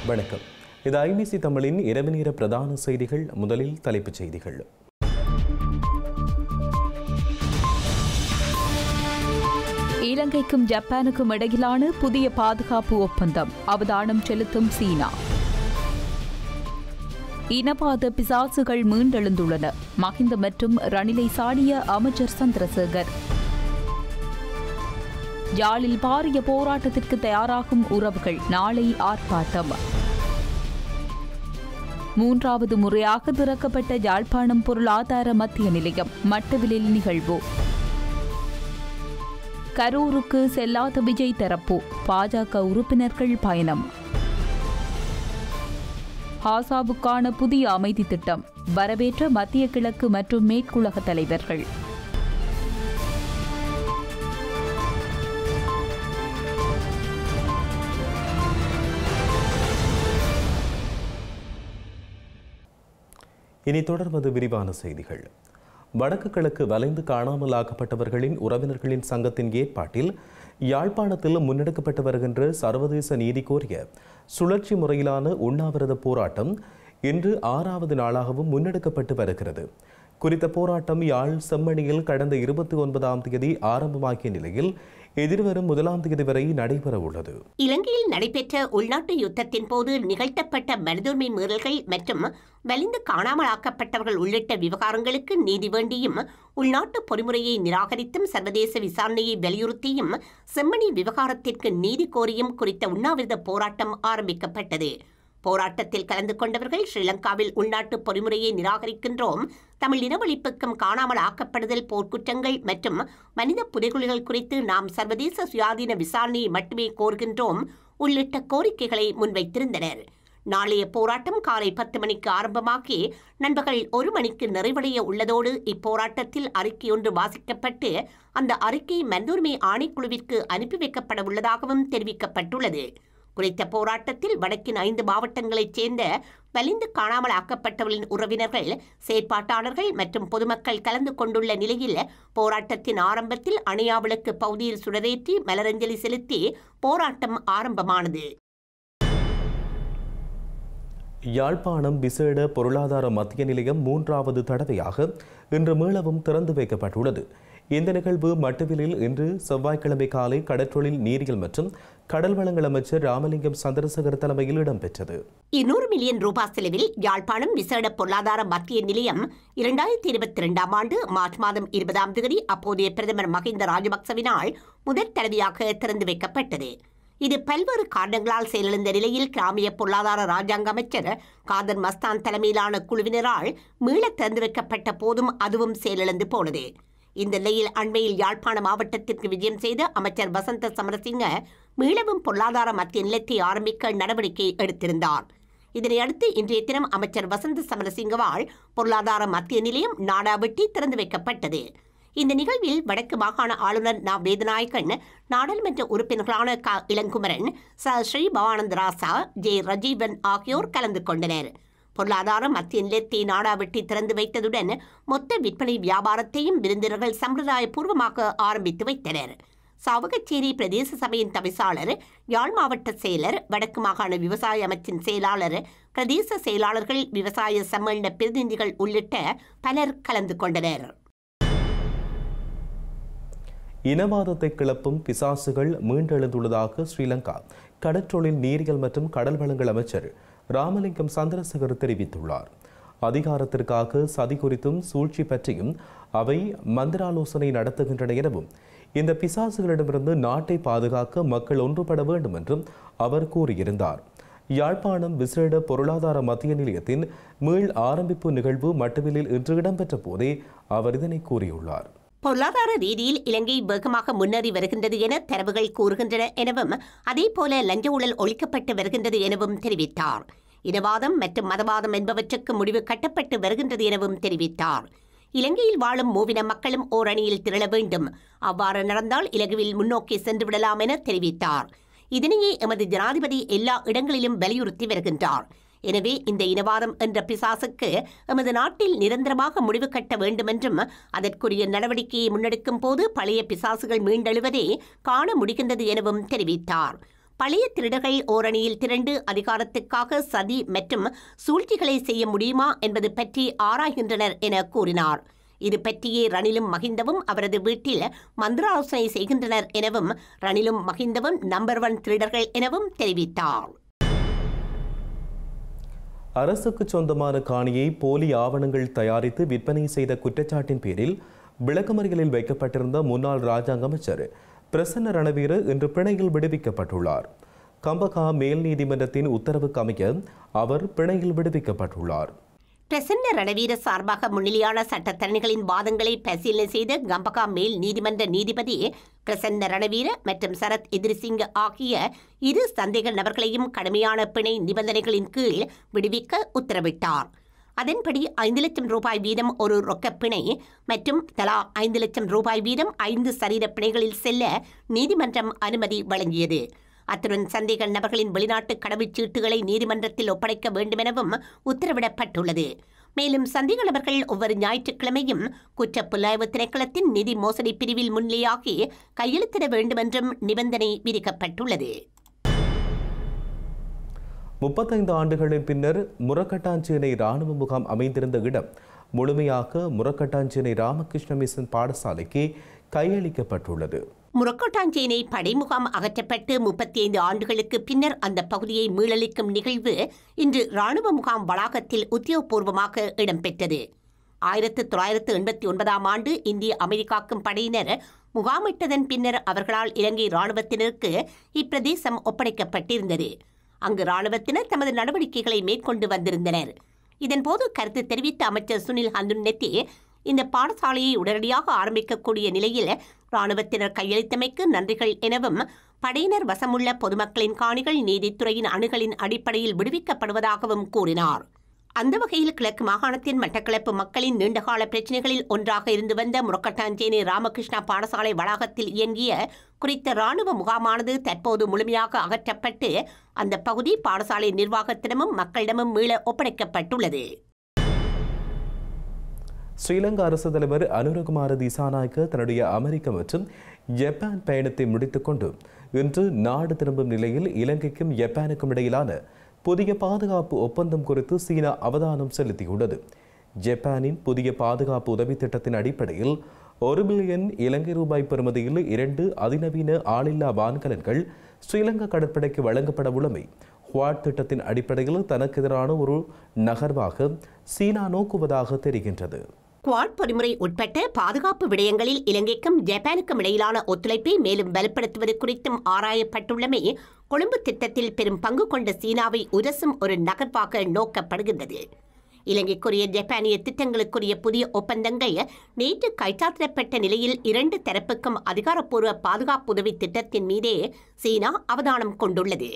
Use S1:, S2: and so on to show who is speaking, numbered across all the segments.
S1: வணக்கம். இது ஐபிசி தமிழின் இரவு நேர பிரதான செய்திகள். முதலில் தலைப்புச் செய்திகள்.
S2: இலங்கைக்கும் ஜப்பானுக்கும் இடையிலான புதிய பாதுகாப்பு ஒப்பந்தம், அவதானம் செலுத்தும் சீனா. இனவாத பிசாசுகள் மீண்டெழுந்துள்ளன, மஹிந்த மற்றும் ரணிலை சாடிய அமைச்சர் சந்திரசேகர். யாழில் பாரிய போராட்டத்திற்கு தயாராகும் உறவுகள், நாளை ஆர்ப்பாட்டம். மூன்றாவது முறையாக திறக்கப்பட்ட யாழ்ப்பாணம் பொருளாதார மத்திய நிலையம், மட்டவிலில் நிகழ்வு. கரூருக்கு செல்லாத விஜய் தரப்பு, பாஜக உறுப்பினர்கள் பயணம். ஹாசாவுக்கான புதிய அமைதி திட்டம், வரவேற்ற மத்திய கிழக்கு மற்றும் மேற்குலக தலைவர்கள்.
S1: இனி தொடர்வது விரிவான செய்திகள். வடக்கு கிழக்கு வலைந்து காணாமலாக்கப்பட்டவர்களின் உறவினர்களின் சங்கத்தின் ஏற்பாட்டில் யாழ்ப்பாணத்தில் முன்னெடுக்கப்பட்டு வருகின்ற சர்வதேச நீதி கோரிய சுழற்சி முறையிலான உண்ணாவிரத போராட்டம் இன்று 6வது நாளாகவும் முன்னெடுக்கப்பட்டு வருகிறது. குறித்த போராட்டம் யாழ் செம்மணியில் கடந்த 29ஆம் தேதி ஆரம்பமாகிய நிலையில் எதிர்வரும் 1ஆம் தேதி வரை நடைபெற உள்ளது.
S3: இலங்கையில் நடைபெற்ற உள்நாட்டு யுத்தத்தின் போது நிகழ்த்தப்பட்ட மனிதுரிமை மீறல்கள் மற்றும் வலிந்து காணாமலாக்கப்பட்டவர்கள் உள்ளிட்ட விவகாரங்களுக்கு நீதி வேண்டியும் உள்நாட்டு பொறிமுறையை நிராகரித்தும் சர்வதேச விசாரணையை வலியுறுத்தியும் செம்மணி விவகாரத்திற்கு நீதி கோரியும் குறித்த உண்ணாவிரத போராட்டம் ஆரம்பிக்கப்பட்டது. போராட்டத்தில் கலந்து கொண்டவர்கள் ஸ்ரீலங்காவில் உள்நாட்டு பொறிமுறையை நிராகரிக்கின்றோம், தமிழ் இனவழிப்புக்கும் காணாமல் ஆக்கப்படுதல், போர்க்குற்றங்கள் மற்றும் மனித புதைகுழிகள் குறித்து நாம் சர்வதேச சுயாதீன விசாரணையை மட்டுமே கோருகின்றோம் உள்ளிட்ட கோரிக்கைகளை முன்வைத்திருந்தனர். நாளைய போராட்டம் காலை 10 மணிக்கு ஆரம்பமாகி நண்பகல் 1 மணிக்கு நிறைவடைய உள்ளதோடு இப்போராட்டத்தில் அறிக்கை ஒன்று வாசிக்கப்பட்டு அந்த அறிக்கை மனிதுரிமை ஆணைக்குழுவிற்கு அனுப்பி வைக்கப்பட உள்ளதாகவும் தெரிவிக்கப்பட்டுள்ளது. குறித்த போராட்டத்தில் வடக்கின் 5 மாவட்டங்களைச் சேர்ந்த வலிந்து காணாமல் ஆக்கப்பட்டவர்களின் உறவினர்கள், செயற்பாட்டாளர்கள் மற்றும் பொதுமக்கள் கலந்து கொண்டுள்ள நிலையில் போராட்டத்தின் ஆரம்பத்தில் அணையா விளக்கு பகுதியில் சுடரேற்றி மலரஞ்சலி செலுத்தி போராட்டம் ஆரம்பமானது.
S1: யாழ்ப்பாணம் விசேட பொருளாதார மத்திய நிலையம் 3வது தடவையாக இன்று மீளவும் திறந்து வைக்கப்பட்டுள்ளது. இந்த நிகழ்வு மட்டவிலில் இன்று செவ்வாய்க்கிழமை காலை கடற்றொழில், நீரியல் மற்றும் கடல் வளங்கள் அமைச்சர் ராமலிங்கம் சந்திரசேகர் தலைமையில் இடம்பெற்றது.
S3: 200 மில்லியன் ரூபாய் செலவில் யாழ்ப்பாணம் விசேட பொருளாதார மத்திய நிலையம் 2022ஆம் ஆண்டு மார்ச் மாதம் 20ஆம் தேதி அப்போதைய பிரதமர் மஹிந்த ராஜபக்சவினால் முதற் தடவையாக திறந்து வைக்கப்பட்டது. இது பல்வேறு காரணங்களால் செயலிழந்த நிலையில் கிராமிய பொருளாதார ராஜாங்க அமைச்சர் காதர் மஸ்தான் தலைமையிலான குழுவினரால் மீள திறந்து வைக்கப்பட்ட போதும் அதுவும் செயலிழந்து போனது. இந்த நிலையில் அண்மையில் யாழ்ப்பாண மாவட்டத்திற்கு விஜயம் செய்த அமைச்சர் வசந்த சமரசிங்க மீளவும் பொருளாதார மத்திய நிலையத்தை ஆரம்பிக்க நடவடிக்கை எடுத்திருந்தார். இதனையடுத்து இன்றைய தினம் அமைச்சர் வசந்த சமரசிங்கவால் பொருளாதார மத்திய நிலையம் நாடாவெட்டி திறந்து வைக்கப்பட்டது. இந்த நிகழ்வில் வடக்கு மாகாண ஆளுநர் நா. வேதநாயகன், நாடாளுமன்ற உறுப்பினர்களான க. இளங்குமரன், ச. ஸ்ரீ பவானந்த ராசா, ஜே. ரஜீவன் ஆகியோர் கலந்து கொண்டனர். பொருளாதார மத்திய நிலையத்தை நாடாவெட்டி திறந்து வைத்ததுடன் மொத்த விற்பனை வியாபாரத்தையும் விருந்தினர்கள் சம்பிரதாய பூர்வமாக ஆரம்பித்து வைத்தனர். சாவகச்சேரி பிரதேச சபையின் தவிசாளர், யாழ் மாவட்ட செயலர், வடக்கு மாகாண விவசாய அமைச்சின் செயலாளர், பிரதேச செயலாளர்கள், விவசாய சம்மேளன பிரதிநிதிகள் உள்ளிட்ட பலர் கலந்து கொண்டனர்.
S1: இனவாதத்தை கிளப்பும் பிசாசுகள் மீண்டெழுந்துள்ளதாக ஸ்ரீலங்கா கடற்றொழில், நீரியல் மற்றும் கடல் வளங்கள் அமைச்சர் ராமலிங்கம் சந்திரசேகர் தெரிவித்துள்ளார். அதிகாரத்திற்காக சதி குறித்தும் சூழ்ச்சி பற்றியும் அவை மந்திராலோசனை நடத்துகின்றன எனவும் இந்த பிசாசுகளிடமிருந்து நாட்டை பாதுகாக்க மக்கள் ஒன்றுபட வேண்டும் என்றும் அவர் கூறியிருந்தார். யாழ்ப்பாணம் விசேட பொருளாதார மத்திய நிலையத்தின் மீள் ஆரம்பிப்பு நிகழ்வு மட்டவிலில் இன்று இடம்பெற்ற போதே அவர் இதனை கூறியுள்ளார்.
S3: பொருளாதார ரீதியில் இலங்கை வேகமாக முன்னேறி வருகின்றது என தரவுகள் கூறுகின்றன எனவும் அதேபோல லஞ்ச ஊழல் ஒழிக்கப்பட்டு வருகின்றது எனவும் தெரிவித்தார். இனவாதம் மற்றும் மதவாதம் என்பவற்றுக்கு முடிவு கட்டப்பட்டு வருகின்றது எனவும் தெரிவித்தார். இலங்கையில் வாழும் மூவின மக்களும் ஓரணியில் திரள வேண்டும், அவ்வாறு நடந்தால் இலகுவில் முன்னோக்கி சென்று விடலாம் என தெரிவித்தார். இதனையே எமது ஜனாதிபதி எல்லா இடங்களிலும் வலியுறுத்தி வருகின்றார். எனவே இந்த இனவாதம் என்ற பிசாசுக்கு எமது நாட்டில் நிரந்தரமாக முடிவு கட்ட வேண்டுமென்றும் அதற்குரிய நடவடிக்கையை முன்னெடுக்கும் போது பழைய பிசாசுகள் மீண்டெழுவதே காண முடிகின்றது எனவும் தெரிவித்தார். பழைய திருடர்கள் ஓரணியில் திரண்டு அதிகாரத்துக்காக சதி மற்றும் சூழ்ச்சிகளை செய்ய முடியுமா என்பது பற்றி ஆராய்கின்றனர் என கூறினார். இது பற்றியே ரணிலும் மஹிந்தவும் அவரது வீட்டில் மந்திராலோசனை செய்கின்றனர் எனவும் ரணிலும் மஹிந்தவும் நம்பர் 1 திருடர்கள் எனவும் தெரிவித்தார்.
S1: அரசுக்கு சொந்தமான காணியை போலி ஆவணங்கள் தயாரித்து விற்பனை செய்த குற்றச்சாட்டின் பேரில் விளக்கமறியலில் வைக்கப்பட்டிருந்த முன்னாள் ராஜாங்க அமைச்சர் பிரசன்ன ரணவீர இன்று பிணையில் விடுவிக்கப்பட்டுள்ளார். கம்பகா மேல் நீதிமன்றத்தின் உத்தரவுக்கு அமைய அவர் பிணையில் விடுவிக்கப்பட்டுள்ளார்.
S3: பிரசன்ன ரணவீர சார்பாக முன்னிலையான சட்டத்தரணிகளின் வாதங்களை பரிசீலனை செய்த கம்பகா மேல் நீதிமன்ற நீதிபதி பிரசன்ன ரணவீர மற்றும் சரத் எதிரிசிங் ஆகிய 2 சந்தேக நபர்களையும் கடுமையான பிணை நிபந்தனைகளின் கீழ் விடுவிக்க உத்தரவிட்டார். அதன்படி 5 லட்சம் ரூபாய் வீதம் ஒரு ரொக்கப் பிணை மற்றும் தலா 5 லட்சம் ரூபாய் வீதம் 5 சரீர பிணைகளில் செல்ல நீதிமன்றம் அனுமதி வழங்கியது. அத்துடன் சந்தேக நபர்களின் வெளிநாட்டு கடவுச்சீட்டுகளை நீதிமன்றத்தில் ஒப்படைக்க வேண்டுமெனவும் உத்தரவிடப்பட்டுள்ளது. மேலும் சந்தேக நபர்கள் ஒவ்வொரு ஞாயிற்றுக்கிழமையும் குற்றப்புலனாய்வு திணைக்களத்தின் நிதி மோசடி பிரிவில் முன்னிலையாகி கையெழுத்திட வேண்டுமென்றும் நிபந்தனை விதிக்கப்பட்டுள்ளது.
S1: 35 ஆண்டுகளின் பின்னர் முரக்கட்டாஞ்சேனை இராணுவ முகாம் அமைந்திருந்த இடம் முழுமையாக முரக்கட்டாஞ்சேனை ராமகிருஷ்ண மிஷன் பாடசாலைக்கு கையளிக்கப்பட்டுள்ளது.
S3: முரக்கட்டாஞ்சேனை படைமுகாம் அகற்றப்பட்டு 35 ஆண்டுகளுக்கு பின்னர் அந்த பகுதியை மீளளிக்கும் நிகழ்வு இன்று இராணுவ முகாம் வளாகத்தில் உத்தியோகபூர்வமாக இடம்பெற்றது. 1989 ஆண்டு இந்திய அமெரிக்காக்கும் படையினர் முகாமிட்டதன் பின்னர் அவர்களால் இலங்கை இராணுவத்தினருக்கு இப்பிரதேசம் ஒப்படைக்கப்பட்டிருந்தது. அங்கு இராணுவத்தினர் தமது நடவடிக்கைகளை மேற்கொண்டு வந்திருந்தனர். இதன்போது கருத்து தெரிவித்த அமைச்சர் சுனில் ஹந்துன்னெத்தி இந்த பாடசாலையை உடனடியாக ஆரம்பிக்கக்கூடிய நிலையில் இராணுவத்தினர் கையளித்தமைக்கு நன்றிகள் எனவும் படையினர் வசமுள்ள பொதுமக்களின் காணிகள் நீதித்துறையின் அணுகலின் அடிப்படையில் விடுவிக்கப்படுவதாகவும் கூறினார். அந்த வகையில் கிழக்கு மாகாணத்தின் மட்டக்களப்பு மக்களின் நீண்டகால பிரச்சினைகளில் ஒன்றாக இருந்து வந்த முரக்கட்டாஞ்சேனை ராமகிருஷ்ணா பாடசாலை வளாகத்தில் இயங்கிய குறித்த இராணுவ முகாமானது தற்போது முழுமையாக அகற்றப்பட்டு அந்த பகுதி பாடசாலை நிர்வாகத்திடமும் மக்களிடமும் மீள ஒப்படைக்கப்பட்டுள்ளது.
S1: ஸ்ரீலங்கா அரசு தலைவர் அனுரகுமார திசாநாயக்க தன்னுடைய அமெரிக்க மற்றும் ஜப்பான் பயணத்தை முடித்துக்கொண்டு இன்று நாடு திரும்பும் நிலையில் இலங்கைக்கும் ஜப்பானுக்கும் இடையிலான புதிய பாதுகாப்பு ஒப்பந்தம் குறித்து சீனா அவதானம் செலுத்தியுள்ளது. ஜப்பானின் புதிய பாதுகாப்பு உதவி திட்டத்தின் அடிப்படையில் 1 பில்லியன் இலங்கை ரூபாய் பெறுமதியில் 2 அதிநவீன ஆளில்லா வான்கலன்கள் ஸ்ரீலங்கா கடற்படைக்கு வழங்கப்பட உள்ளமை குவாட் திட்டத்தின் அடிப்படையில் தனக்கு எதிரான ஒரு நகர்வாக சீனா நோக்குவதாக தெரிகின்றது.
S3: குவாட் பொறிமுறை உட்பட்ட பாதுகாப்பு விடயங்களில் இலங்கைக்கும் ஜப்பானுக்கும் இடையிலான ஒத்துழைப்பை மேலும் வலுப்படுத்துவது குறித்தும் ஆராயப்பட்டுள்ளமை கொழும்பு திட்டத்தில் பெரும் பங்கு கொண்ட சீனாவை உரசும் ஒரு நகர்வாக நோக்கப்படுகின்றது. இலங்கைக்குரிய ஜப்பானிய திட்டங்களுக்குரிய புதிய ஒப்பந்தங்கள் நேற்று கைச்சாத்திடப்பட்ட நிலையில் 2 தரப்புக்கும் அதிகாரப்பூர்வ பாதுகாப்பு உதவி திட்டத்தின் மீதே சீனா அவதானம் கொண்டுள்ளது.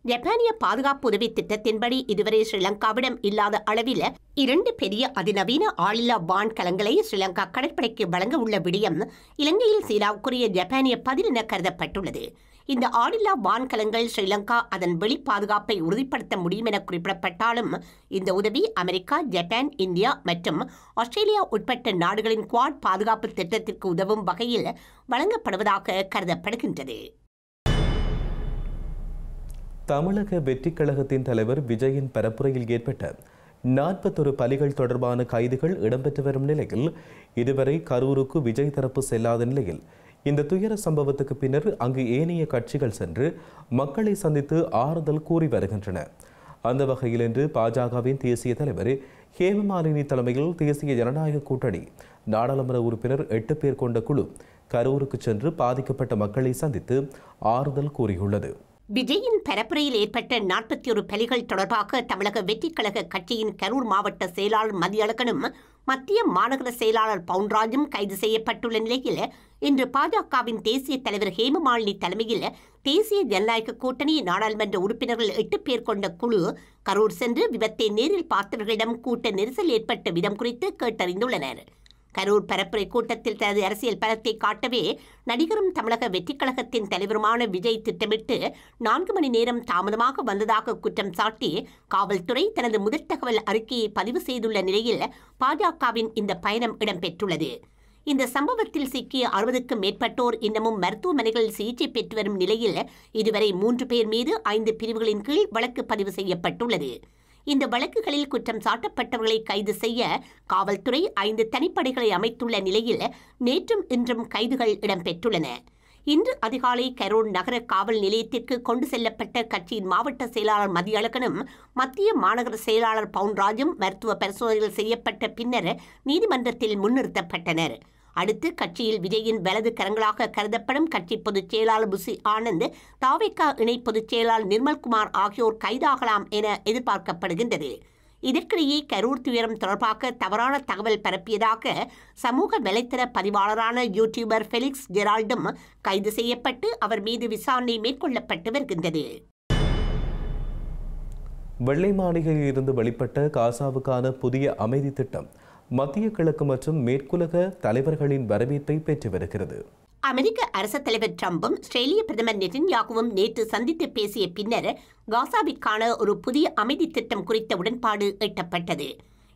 S3: ஜப்பானிய பாதுகாப்பு உதவி திட்டத்தின்படி இதுவரை ஸ்ரீலங்காவிடம் இல்லாத அளவில் 2 பெரிய அதிநவீன ஆளில்லா வான்கலங்களை ஸ்ரீலங்கா கடற்படைக்கு வழங்க உள்ள விடயம் இலங்கையில் சீனாவுக்குரிய ஜப்பானிய பதில் என கருதப்பட்டுள்ளது. இந்த ஆளில்லா வான்கலங்கள் ஸ்ரீலங்கா அதன் வெளி பாதுகாப்பை உறுதிப்படுத்த முடியும் என குறிப்பிடப்பட்டாலும் இந்த உதவி அமெரிக்கா, ஜப்பான், இந்தியா மற்றும் ஆஸ்திரேலியா உட்பட்ட நாடுகளின் குவாட் பாதுகாப்பு திட்டத்திற்கு உதவும் வகையில் வழங்கப்படுவதாக கருதப்படுகின்றது.
S1: தமிழக வெற்றிக் கழகத்தின் தலைவர் விஜயின் பரப்புரையில் ஏற்பட்ட 41 பலிகள் தொடர்பான கைதுகள் இடம்பெற்று வரும் நிலையில் இதுவரை கரூருக்கு விஜய் தரப்பு செல்லாத நிலையில் இந்த துயர சம்பவத்துக்கு பின்னர் அங்கு ஏனைய கட்சிகள் சென்று மக்களை சந்தித்து ஆறுதல் கூறி வருகின்றன. அந்த வகையில் இன்று பாஜகவின் தேசிய தலைவர் ஹேமமாலினி தலைமையில் தேசிய ஜனநாயக கூட்டணி நாடாளுமன்ற உறுப்பினர் 8 பேர் கொண்ட குழு கரூருக்கு சென்று பாதிக்கப்பட்ட மக்களை சந்தித்து ஆறுதல் கூறியுள்ளது.
S3: விஜயின் பரப்புரையில் ஏற்பட்ட 41 பலிகள் தொடர்பாக தமிழக வெற்றிக் கழக கட்சியின் கரூர் மாவட்ட செயலாளர் மதியழகனும் மத்திய மாநகர செயலாளர் பவுன்ராஜும் கைது செய்யப்பட்டுள்ள நிலையில் இன்று பாஜகவின் தேசிய தலைவர் ஹேமமாலினி தலைமையில் தேசிய ஜனநாயக கூட்டணி நாடாளுமன்ற உறுப்பினர்கள் 8 பேர் கொண்ட குழு கரூர் சென்று விபத்தை நேரில் பார்த்தவர்களிடம் கூட்ட நெரிசல் ஏற்பட்ட விதம் குறித்து கேட்டறிந்துள்ளனர். கரூர் பரப்புரை கூட்டத்தில் தனது அரசியல் பலத்தை காட்டவே நடிகரும் தமிழக வெற்றிக் கழகத்தின் தலைவருமான விஜய் திட்டமிட்டு 4 மணி நேரம் தாமதமாக வந்ததாக குற்றம் சாட்டி காவல்துறை தனது முதற் தகவல் அறிக்கையை பதிவு செய்துள்ள நிலையில் பாஜகவின் இந்த பயணம் இடம்பெற்றுள்ளது. இந்த சம்பவத்தில் சிக்கிய 60க்கும் மேற்பட்டோர் இன்னமும் மருத்துவமனைகளில் சிகிச்சை பெற்று வரும் நிலையில் இதுவரை 3 பேர் மீது 5 பிரிவுகளின் கீழ் வழக்கு பதிவு செய்யப்பட்டுள்ளது. இந்த வழக்குகளில் குற்றம் சாட்டப்பட்டவர்களை கைது செய்ய காவல்துறை 5 தனிப்படைகளை அமைத்துள்ள நிலையில் நேற்றும் இன்றும் கைதுகள் இடம்பெற்றுள்ளன. இன்று அதிகாலை கரூர் நகர காவல் நிலையத்திற்கு கொண்டு செல்லப்பட்ட கட்சியின் மாவட்ட செயலாளர் மதியழகனும் மத்திய மாநகர செயலாளர் பவுன்ராஜும் மருத்துவ பரிசோதனைகள் செய்யப்பட்ட பின்னர் நீதிமன்றத்தில் முன்னிறுத்தப்பட்டனர். அடுத்து கட்சியில் விஜயின் வலது கரங்களாக கருதப்படும் கட்சி பொதுச் செயலாளர் புசி ஆனந்த், தாவேகா இணை பொதுச் செயலாளர் நிர்மல்குமார் ஆகியோர் கைதாகலாம் என எதிர்பார்க்கப்படுகின்றது. இதற்கிடையே கரூர் துயரம் தொடர்பாக தவறான தகவல் பரப்பியதாக சமூக வலைத்தள பதிவாளரான யூடியூபர் ஃபெலிக்ஸ் ஜெரால்டும் கைது செய்யப்பட்டு அவர் மீது விசாரணை மேற்கொள்ளப்பட்டு வருகின்றது.
S1: வெள்ளை மாளிகையில் இருந்து வெளிப்பட்ட காசாவுக்கான புதிய அமைதி திட்டம் மத்திய கிழக்கு மற்றும் மேற்குலக தலைவர்களின் வரவேற்பை பெற்று வருகிறது.
S3: அமெரிக்க அரசு தலைவர் டிரம்பும் ஆஸ்திரேலிய பிரதமர் நெதன்யாகுவும் நேற்று சந்தித்து பேசிய பின்னர் காசாவிற்கான ஒரு புதிய அமைதி திட்டம் குறித்த உடன்பாடு எட்டப்பட்டது.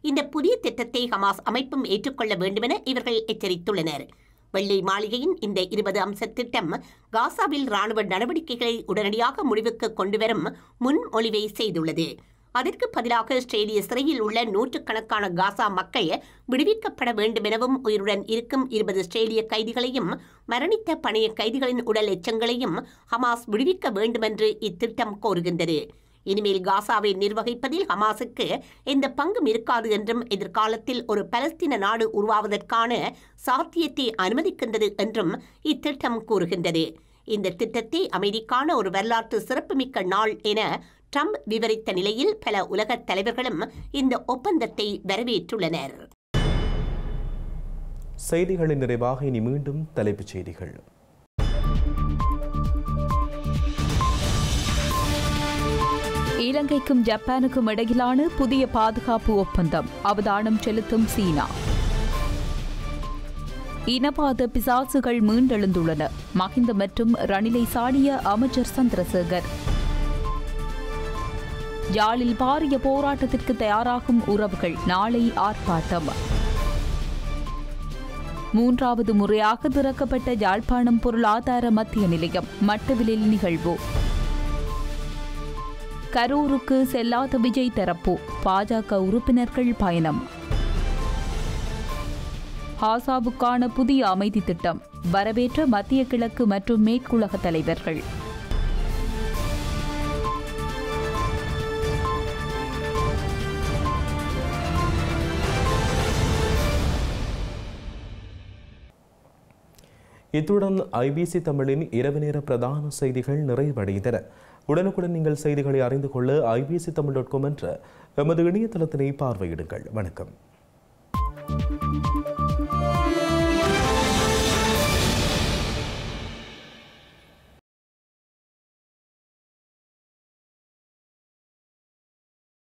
S3: இந்த புதிய திட்டத்தை ஹமாஸ் அமைப்பும் ஏற்றுக்கொள்ள வேண்டுமென இவர்கள் எச்சரித்துள்ளனர். வெள்ளை மாளிகையின் இந்த 20 அம்ச திட்டம் காசாவில் ராணுவ நடவடிக்கைகளை உடனடியாக முடிவுக்கு கொண்டுவரும் முன்மொழிவை செய்துள்ளது. அதற்கு பதிலாக ஆஸ்திரேலிய சிறையில் உள்ள நூற்றுக்கணக்கான காசா மக்கள் விடுவிக்கப்பட வேண்டும் எனவும் உயிருடன் இருக்கும் 20 ஆஸ்திரேலிய கைதிகளையும் மரணித்த பணைய கைதிகளின் உடல் எச்சங்களையும் ஹமாஸ் விடுவிக்க வேண்டுமென்று இத்திட்டம் கோருகின்றது. இனிமேல் காசாவை நிர்வகிப்பதில் ஹமாஸுக்கு எந்த பங்கும் இருக்காது என்றும் எதிர்காலத்தில் ஒரு பலஸ்தீன நாடு உருவாவதற்கான சாத்தியத்தை அனுமதிக்கின்றது என்றும் இத்திட்டம் கூறுகின்றது. இந்த திட்டத்தை அமைதிக்கான ஒரு வரலாற்று சிறப்புமிக்க நாள் என ட்ரம்ப் விவரித்த நிலையில் பல உலக தலைவர்களும் இந்த ஒப்பந்தத்தை வரவேற்றுள்ளனர்.
S1: செய்திகளின் நிறைவாக இனி மீண்டும் தலைப்புச் செய்திகள்.
S2: இலங்கைக்கும் ஜப்பானுக்கும் இடையிலான புதிய பாதுகாப்பு ஒப்பந்தம், அவதானம் செலுத்தும் சீனா. இனவாத பிசாசுகள் மீண்டெழுந்துள்ளன, மஹிந்த மற்றும் ரணிலை சாடிய அமைச்சர் சந்திரசேகர். யாழில் பாரிய போராட்டத்திற்கு தயாராகும் உறவுகள், நாளை ஆர்ப்பாட்டம். 3வது முறையாக திறக்கப்பட்ட யாழ்ப்பாணம் பொருளாதார மத்திய நிலையம், மட்டவிலில் நிகழ்வு. கரூருக்கு செல்லாத விஜய் தரப்பு, பாஜக உறுப்பினர்கள் பயணம். ஹாசாவுக்கான புதிய அமைதி திட்டம், வரவேற்ற மத்திய கிழக்கு மற்றும் மேற்குலக தலைவர்கள்.
S1: இத்துடன் ஐபிசி தமிழின் இரவு நேர பிரதான செய்திகள் நிறைவடைந்தன. உடனுக்குடன் நீங்கள் செய்திகளை அறிந்து கொள்ள ibc.com என்ற எமது இணையதளத்தினை பார்வையிடுங்கள். வணக்கம்.